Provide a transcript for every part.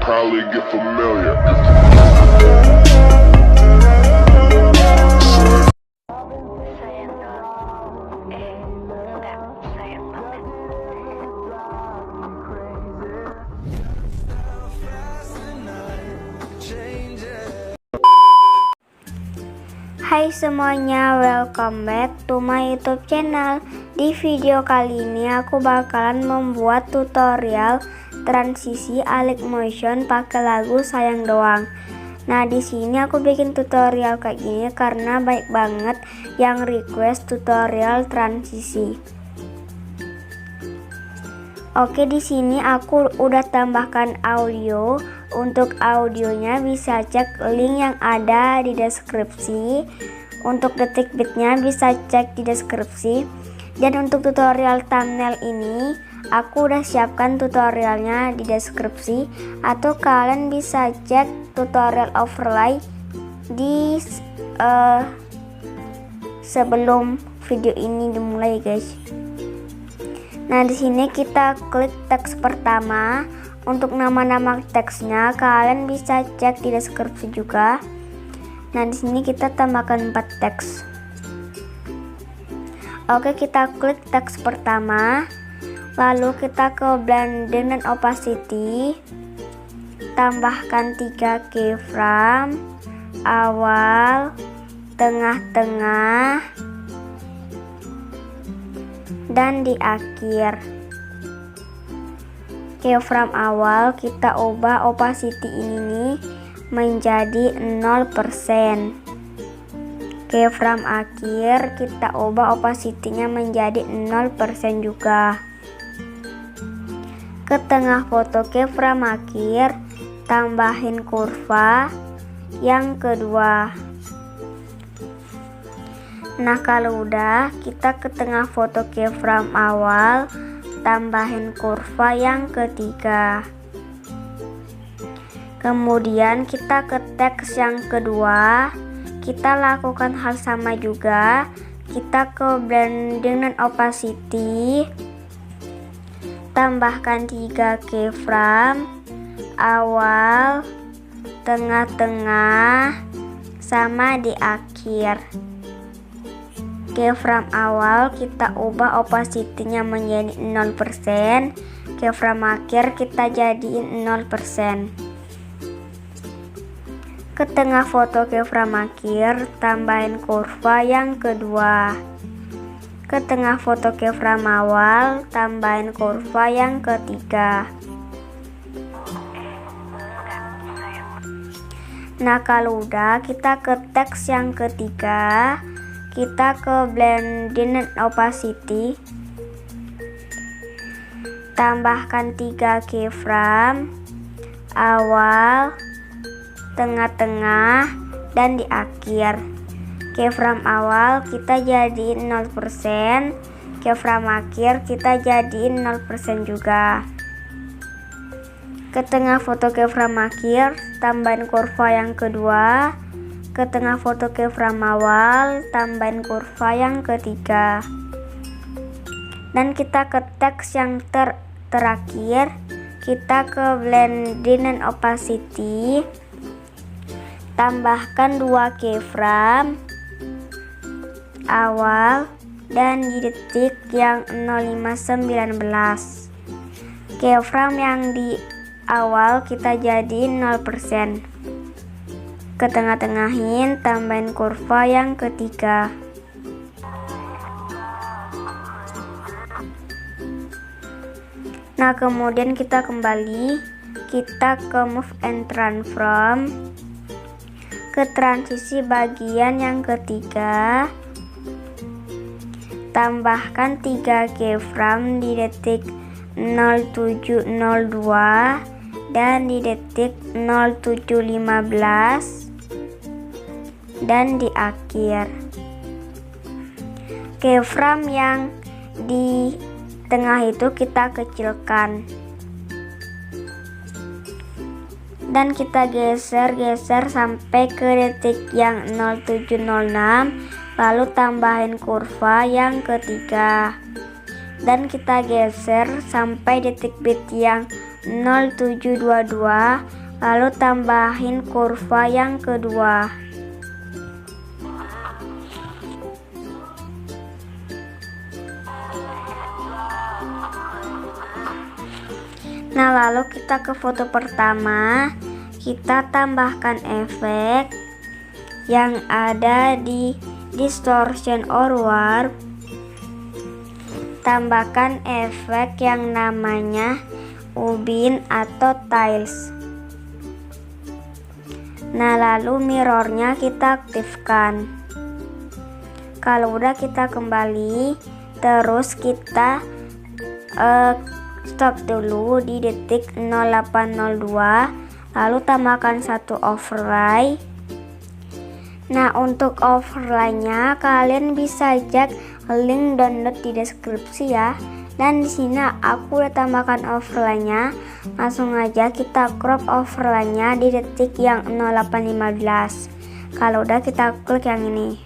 probably get familiar. Hai semuanya, welcome back to my YouTube channel. Di video kali ini aku bakalan membuat tutorial transisi Alik Motion pakai lagu Sayang Doang. Nah, di sini aku bikin tutorial kayak gini karena baik banget yang request tutorial transisi. Oke, di sini aku udah tambahkan audio. Untuk audionya bisa cek link yang ada di deskripsi. Untuk detik beatnya bisa cek di deskripsi. Dan untuk tutorial thumbnail ini aku udah siapkan tutorialnya di deskripsi, atau kalian bisa cek tutorial overlay di sebelum video ini dimulai, guys. Nah, di sini kita klik teks pertama. Untuk nama-nama teksnya kalian bisa cek di deskripsi juga. Nah, di sini kita tambahkan 4 teks. Oke, kita klik teks pertama. Lalu kita ke blending dan opacity. Tambahkan 3 keyframe, awal, tengah-tengah, dan di akhir. Keyframe awal kita ubah opacity ini nih menjadi 0%. Keyframe akhir kita ubah opacity-nya menjadi 0% juga. Ke tengah foto keyframe akhir tambahin kurva yang kedua. Nah, kalau udah, kita ke tengah foto keyframe awal tambahin kurva yang ketiga. Kemudian kita ke teks yang kedua, kita lakukan hal sama juga. Kita ke blending dan opacity, tambahkan 3 keyframe, awal, tengah-tengah, sama di akhir. Keyframe awal kita ubah opacity-nya menjadi 0%, keyframe akhir kita jadiin 0%. Ke tengah foto keyframe akhir tambahin kurva yang kedua. Ke tengah foto keyframe awal tambahin kurva yang ketiga. Nah, kalau udah, kita ke teks yang ketiga. Kita ke blending dan opacity, tambahkan 3 keyframe, awal, tengah-tengah, dan di akhir. Keyframe awal kita jadiin 0%, keyframe akhir kita jadiin 0% juga. Ke tengah foto keyframe akhir tambahin kurva yang kedua. Ke tengah foto keyframe awal tambahin kurva yang ketiga. Dan kita ke teks yang terakhir, kita ke blending dan opacity, tambahkan 2 keyframe, awal, dan di detik yang 0519. Keyframe yang di awal kita jadiin 0%. Ke tengah-tengahin tambahin kurva yang ketiga. Nah, kemudian kita kembali, kita ke move and transform, ke transisi bagian yang ketiga, tambahkan 3 keyframe di detik 0702 dan di detik 0715 dan di akhir. Keyframe yang di tengah itu kita kecilkan dan kita geser sampai ke detik yang 0706, lalu tambahin kurva yang ketiga dan kita geser sampai detik beat yang 0722, lalu tambahin kurva yang kedua. Nah, lalu kita ke foto pertama, kita tambahkan efek yang ada di distortion or warp. Tambahkan efek yang namanya ubin atau tiles. Nah, lalu mirrornya kita aktifkan. Kalau udah, kita kembali, terus kita stop dulu di detik 0802, lalu tambahkan satu overlay. Nah, untuk overlay-nya kalian bisa cek link download di deskripsi ya. Dan di sini aku udah tambahkan overlay-nya. Langsung aja kita crop overlay-nya di detik yang 0815. Kalau udah, kita klik yang ini.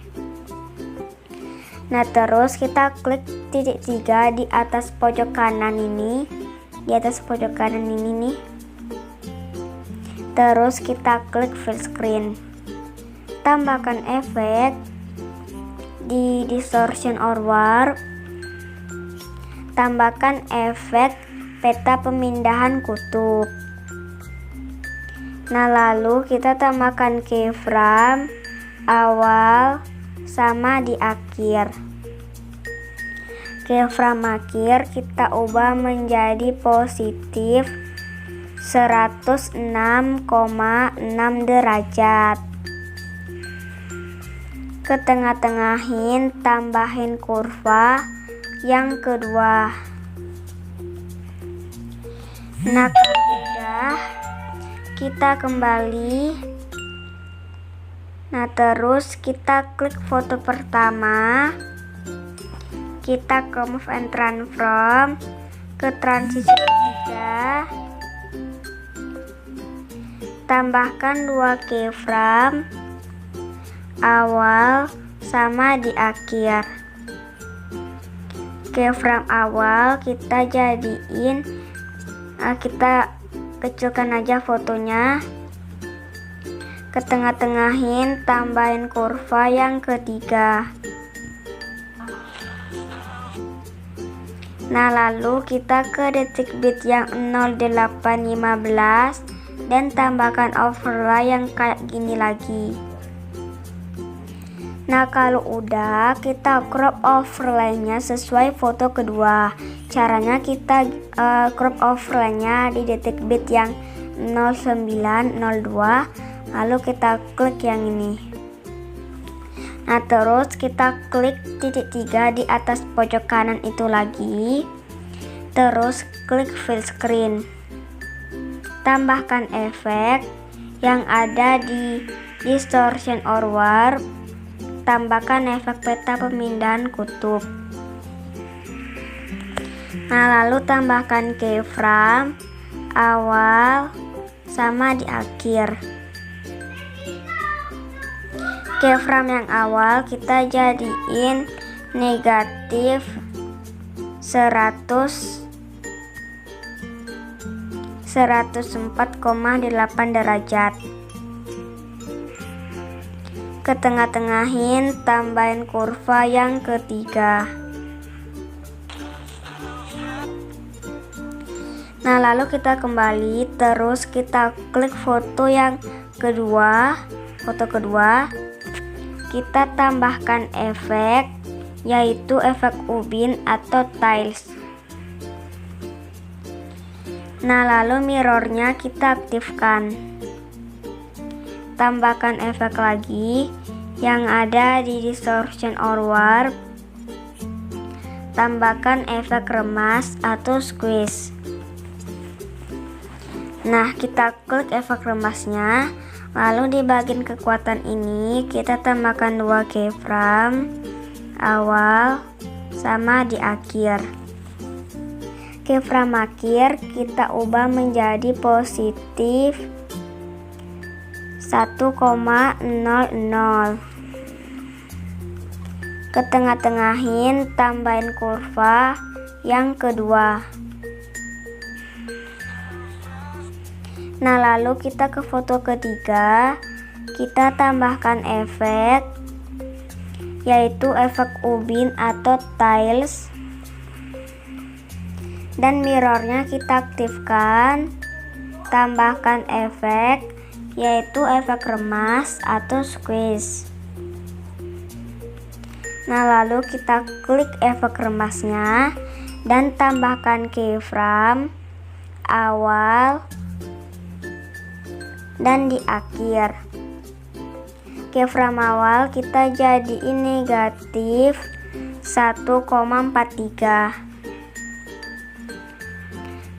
Nah, terus kita klik titik 3 di atas pojok kanan ini. Di atas pojok kanan ini nih. Terus kita klik full screen. Tambahkan efek di distortion or warp. Tambahkan efek peta pemindahan kutub. Nah, lalu kita tambahkan keyframe awal sama di akhir. Keyframe akhir kita ubah menjadi positif 106,6 derajat. Ke tengah-tengahin, tambahin kurva yang kedua. Nah, kalau udah, kita kembali. Nah, terus kita klik foto pertama, kita ke move and transform, ke transisi 3, tambahkan 2 keyframe awal sama di akhir. Keyframe awal kita jadiin, kita kecilkan aja fotonya. Ke tengah-tengahin, tambahin kurva yang ketiga. Nah, lalu kita ke detik bit yang 0815 dan tambahkan overlay yang kayak gini lagi. Nah, kalau udah, kita crop overlay-nya sesuai foto kedua. Caranya kita crop overlay-nya di detik bit yang 0902, lalu kita klik yang ini. Nah, terus kita klik titik 3 di atas pojok kanan itu lagi. Terus klik full screen. Tambahkan efek yang ada di distortion or warp. Tambahkan efek peta pemindahan kutub. Nah, lalu tambahkan keyframe awal sama di akhir. Keyframe yang awal kita jadiin negatif 104,8 derajat. Ke tengah-tengahin, tambahin kurva yang ketiga. Nah, lalu kita kembali, terus kita klik foto yang kedua, foto kedua. Kita tambahkan efek, yaitu efek ubin atau tiles. Nah, lalu mirrornya kita aktifkan. Tambahkan efek lagi yang ada di distortion or warp. Tambahkan efek remas atau squeeze. Nah, kita klik efek remasnya. Lalu di bagian kekuatan ini kita tambahkan 2 keyframe awal sama di akhir. Keyframe akhir kita ubah menjadi positif 1,00. Ke tengah-tengahin, tambahin kurva yang kedua. Nah, lalu kita ke foto ketiga, kita tambahkan efek, yaitu efek ubin atau tiles, dan mirrornya kita aktifkan. Tambahkan efek, yaitu efek remas atau squeeze. Nah, lalu kita klik efek remasnya dan tambahkan keyframe awal dan di akhir. Keyframe awal kita jadiin negatif 1,43.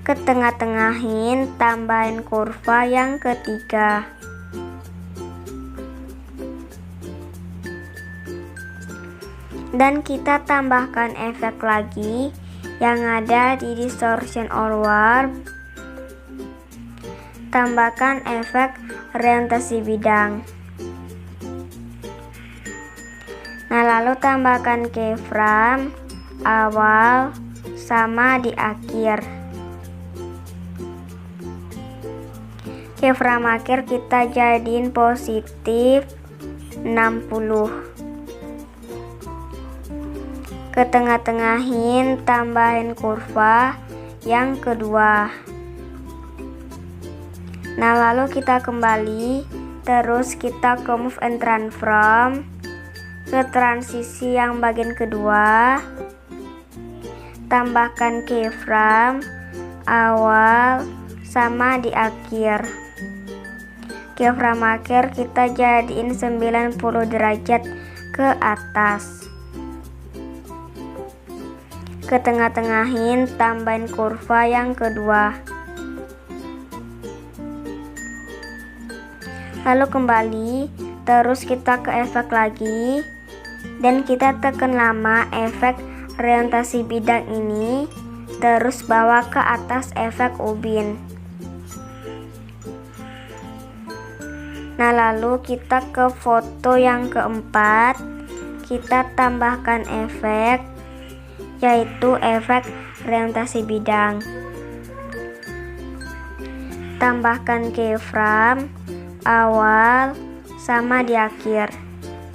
Ke tengah-tengahin, tambahin kurva yang ketiga. Dan kita tambahkan efek lagi yang ada di distortion or warp. Tambahkan efek orientasi bidang. Nah, lalu tambahkan keyframe awal sama di akhir. Keyframe akhir kita jadiin positif 60. Ke tengah-tengahin, tambahin kurva yang kedua. Nah, lalu kita kembali, terus kita ke move and transform ke transisi yang bagian kedua. Tambahkan keyframe awal sama di akhir. Keyframe akhir kita jadiin 90 derajat ke atas. Ke tengah-tengahin, tambahin kurva yang kedua. Lalu kembali, terus kita ke efek lagi, dan kita tekan lama efek orientasi bidang ini, terus bawa ke atas efek ubin. Nah, lalu kita ke foto yang keempat, kita tambahkan efek, yaitu efek orientasi bidang. Tambahkan keyframe awal sama di akhir.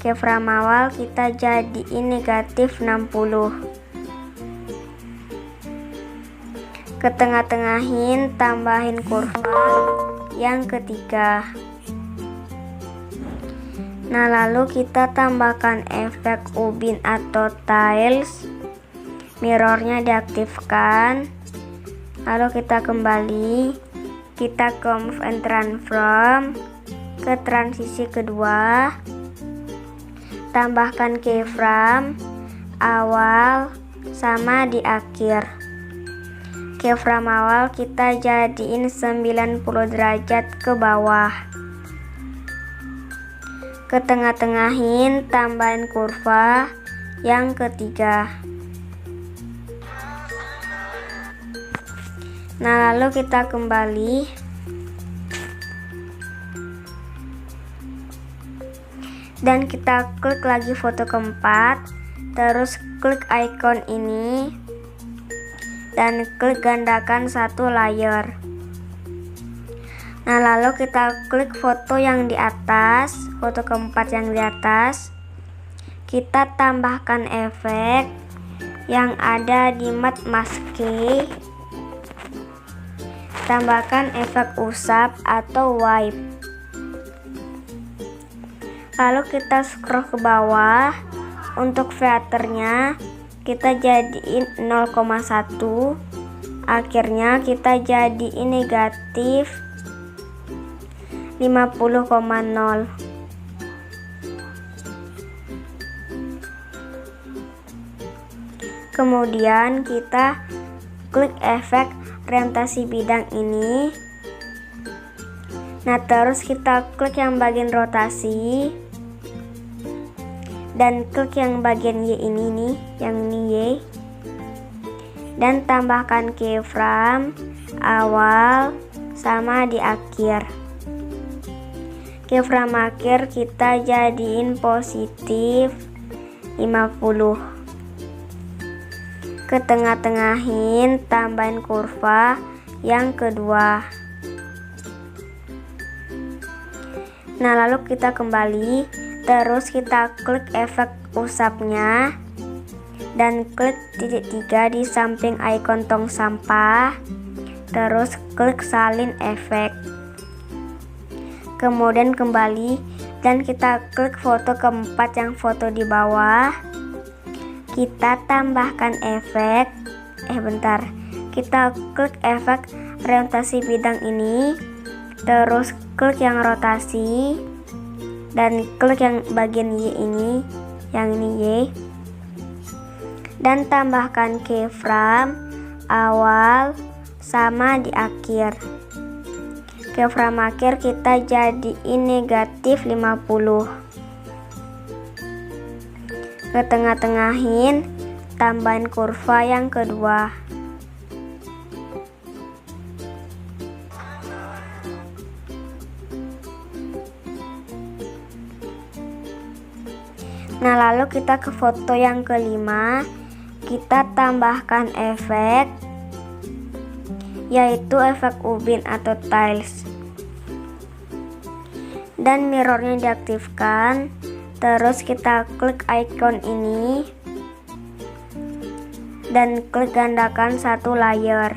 Keyframe awal kita jadiin negatif 60. Ke tengah-tengahin, tambahin kurva yang ketiga. Nah, lalu kita tambahkan efek ubin atau tiles. Mirrornya diaktifkan. Lalu kita kembali, kita ke move and transform ke transisi kedua. Tambahkan keyframe awal sama di akhir. Keyframe awal kita jadiin 90 derajat ke bawah. Ke tengah-tengahin, tambahin kurva yang ketiga. Nah, lalu kita kembali, dan kita klik lagi foto keempat, terus klik icon ini dan klik gandakan satu layer. Nah, lalu kita klik foto yang di atas, foto keempat yang di atas. Kita tambahkan efek yang ada di matte maske. Tambahkan efek usap atau wipe. Lalu kita scroll ke bawah. Untuk filternya kita jadiin 0,1. Akhirnya kita jadiin negatif 50,0. Kemudian kita klik efek orientasi bidang ini. Nah, terus kita klik yang bagian rotasi dan klik yang bagian Y ini nih, yang ini Y, dan tambahkan keyframe awal sama di akhir. Keyframe akhir kita jadiin positif 50. Ke tengah-tengahin, tambahin kurva yang kedua. Nah, lalu kita kembali, terus kita klik efek usapnya dan klik titik 3 di samping ikon tong sampah, terus klik salin efek. Kemudian kembali dan kita klik foto keempat yang foto di bawah. Kita tambahkan efek, kita klik efek orientasi bidang ini, terus klik yang rotasi dan klik yang bagian Y ini, yang ini Y, dan tambahkan keyframe awal sama di akhir. Keyframe akhir kita jadiin negatif 50. Ke tengah-tengahin, tambahin kurva yang kedua. Nah, lalu kita ke foto yang kelima, kita tambahkan efek, yaitu efek ubin atau tiles, dan mirrornya diaktifkan. Terus kita klik icon ini dan klik gandakan satu layer,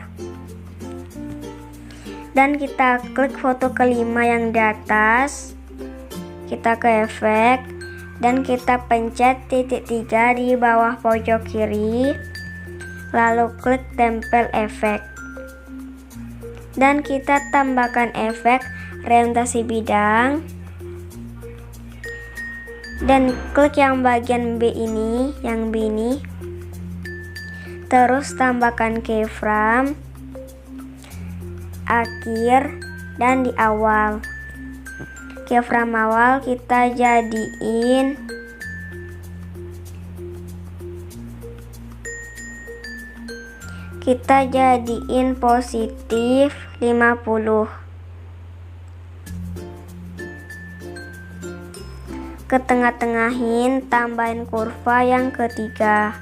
dan kita klik foto kelima yang di atas. Kita ke efek dan kita pencet titik 3 di bawah pojok kiri, lalu klik tempel efek, dan kita tambahkan efek orientasi bidang dan klik yang bagian B ini, yang B ini, terus tambahkan keyframe akhir dan di awal. Keyframe awal kita jadiin positif 50. Ke tengah-tengahin, tambahin kurva yang ketiga.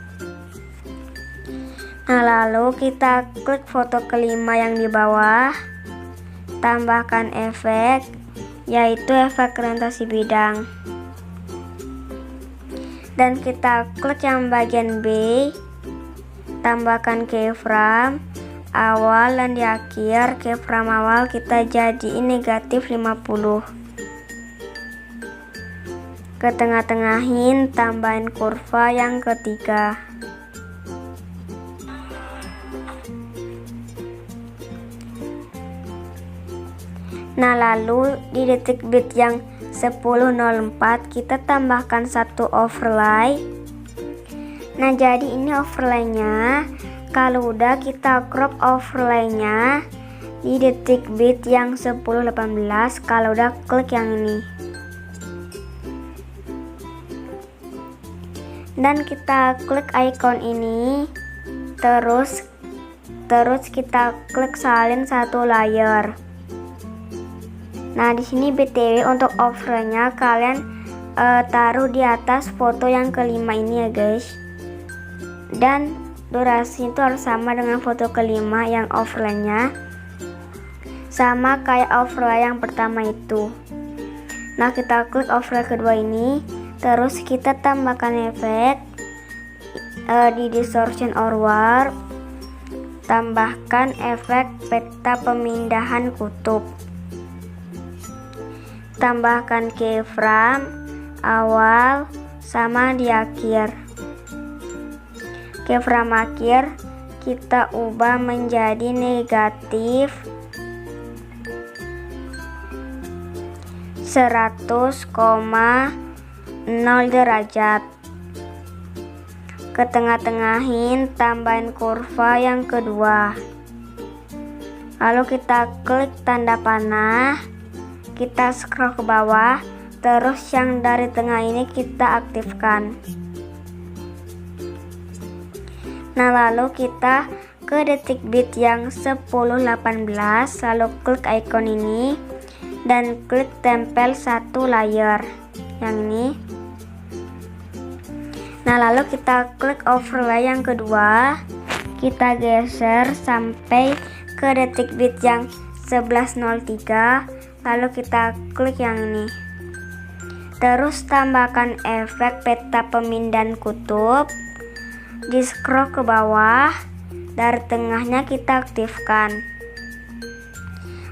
Nah, lalu kita klik foto kelima yang di bawah, tambahkan efek, yaitu efek orientasi bidang, dan kita klik yang bagian B, tambahkan keyframe awal dan di akhir. Keyframe awal kita jadiin negatif 50. Ke tengah-tengahin, tambahin kurva yang ketiga. Nah, lalu di detik bit yang 10.04 kita tambahkan satu overlay. Nah, jadi ini overlaynya. Kalau udah, kita crop overlaynya di detik bit yang 10.18. Kalau udah, klik yang ini dan kita klik icon ini, terus kita klik salin satu layer. Nah, di sini BTW untuk overlaynya kalian taruh di atas foto yang kelima ini ya guys, dan durasi itu harus sama dengan foto kelima yang overlaynya, sama kayak overlay yang pertama itu. Nah, kita klik overlay kedua ini, terus kita tambahkan efek di distortion or warp, tambahkan efek peta pemindahan kutub, tambahkan keyframe awal sama di akhir. Keyframe akhir kita ubah menjadi negatif 100,0 derajat. Ke tengah-tengahin, tambahin kurva yang kedua. Lalu kita klik tanda panah, kita scroll ke bawah, terus yang dari tengah ini kita aktifkan. Nah, lalu kita ke detik bit yang 10.18, lalu klik icon ini dan klik tempel satu layer yang ini. Nah, lalu kita klik overlay yang kedua, kita geser sampai ke detik bit yang 11.03, lalu kita klik yang ini Terus tambahkan efek peta pemindahan kutub. Di scroll ke bawah, dari tengahnya kita aktifkan.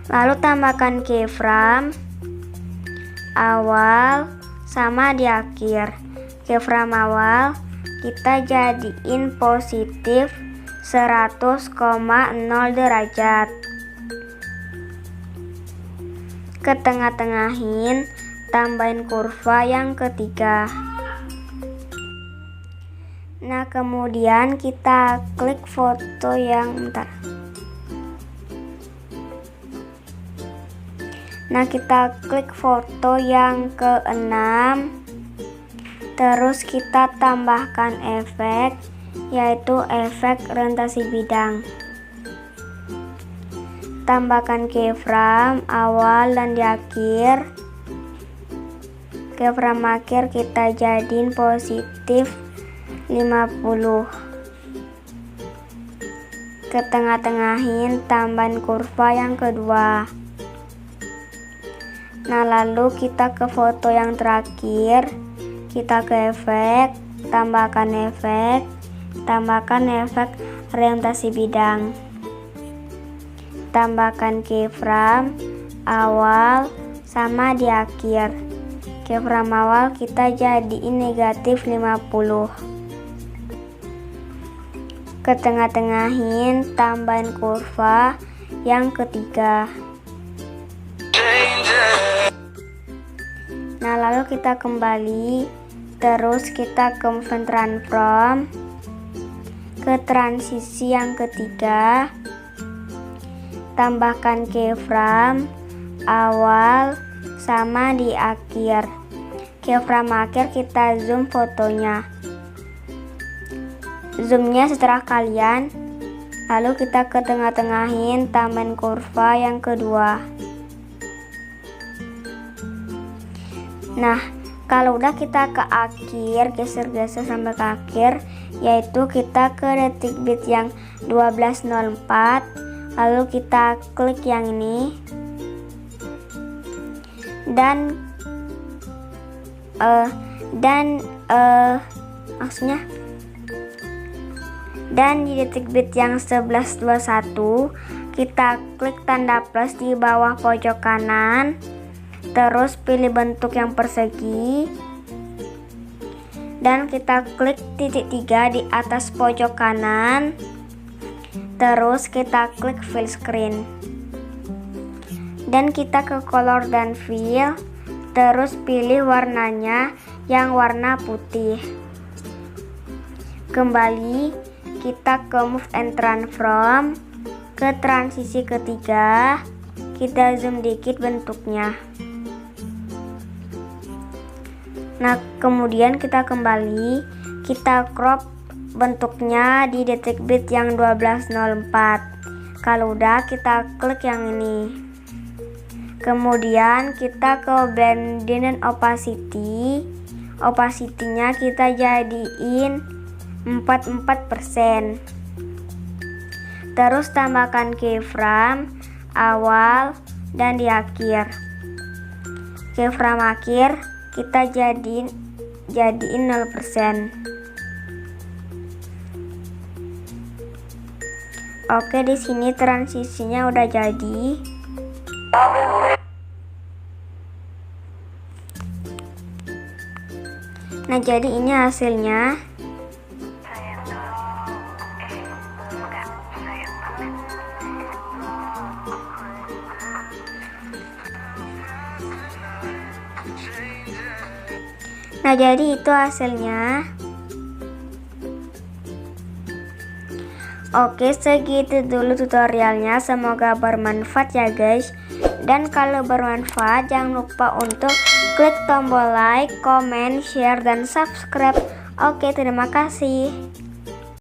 Lalu tambahkan keyframe awal sama di akhir. Keyframe awal kita jadiin positif 100,0 derajat. Ke tengah-tengahin, tambahin kurva yang ketiga. Nah, kemudian kita klik foto yang kita klik foto yang ke-6. Terus kita tambahkan efek, yaitu efek orientasi bidang. Tambahkan keyframe awal dan di akhir. Keyframe akhir kita jadiin positif 50. Ke tengah-tengahin, tambahin kurva yang kedua. Nah, lalu kita ke foto yang terakhir. Kita ke efek, tambahkan efek orientasi bidang. Tambahkan keyframe awal sama di akhir. Keyframe awal kita jadiin negatif 50. Ke tengah-tengahin, tambahin kurva yang ketiga. Nah, lalu kita kembali, terus kita ke movement transform, ke transisi yang ketiga. Tambahkan keyframe awal sama di akhir. Keyframe akhir kita zoom fotonya. Zoomnya setelah kalian. Lalu kita ke tengah-tengahin, tambahin kurva yang kedua. Nah, kalau udah kita ke akhir, geser-geser sampai ke akhir, yaitu kita ke detik bit yang 12.04. Lalu kita klik yang ini dan di detik bit yang 11.21 kita klik tanda plus di bawah pojok kanan, terus pilih bentuk yang persegi dan kita klik titik 3 di atas pojok kanan. Terus kita klik fill screen dan kita ke color dan fill, terus pilih warnanya yang warna putih. Kembali kita ke move and transform, ke transisi ketiga, kita zoom dikit bentuknya. Nah, kemudian kita kembali, kita crop bentuknya di detik bit yang 12.04. Kalau udah, kita klik yang ini. Kemudian kita ke blending dan opacity. Opacity-nya kita jadiin 44%. Terus tambahkan keyframe awal dan di akhir. Keyframe akhir kita jadiin 0%. Oke, di sini transisinya udah jadi. Nah, jadi ini hasilnya. Nah, jadi itu hasilnya. Oke, segitu dulu tutorialnya. Semoga bermanfaat ya guys. Dan kalau bermanfaat, jangan lupa untuk klik tombol like, comment, share, dan subscribe. Oke, terima kasih.